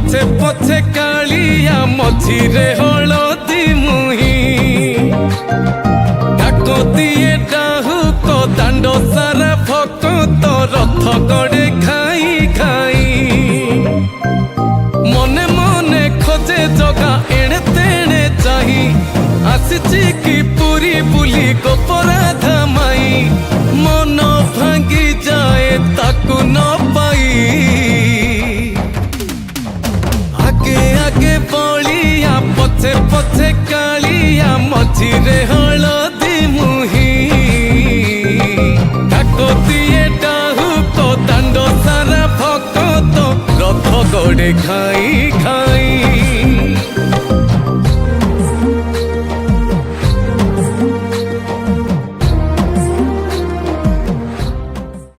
पछे पछे कालिया मझिरे हलदी मुही डाकतिए डाहुक दांड सारा भक्त रथ गड़े खाई खाई मने मने खोजे जगा एणे तेणे चाही आसिची कि पुरी बुली गोपराधा माई मन भांगी जाए ताकू न पाई आगे आगे बलिया पछे पछे कालिया मझिरे हलदी मुही डाकतिए डाहुक दांड सारा भक्त रथ गड़े खाई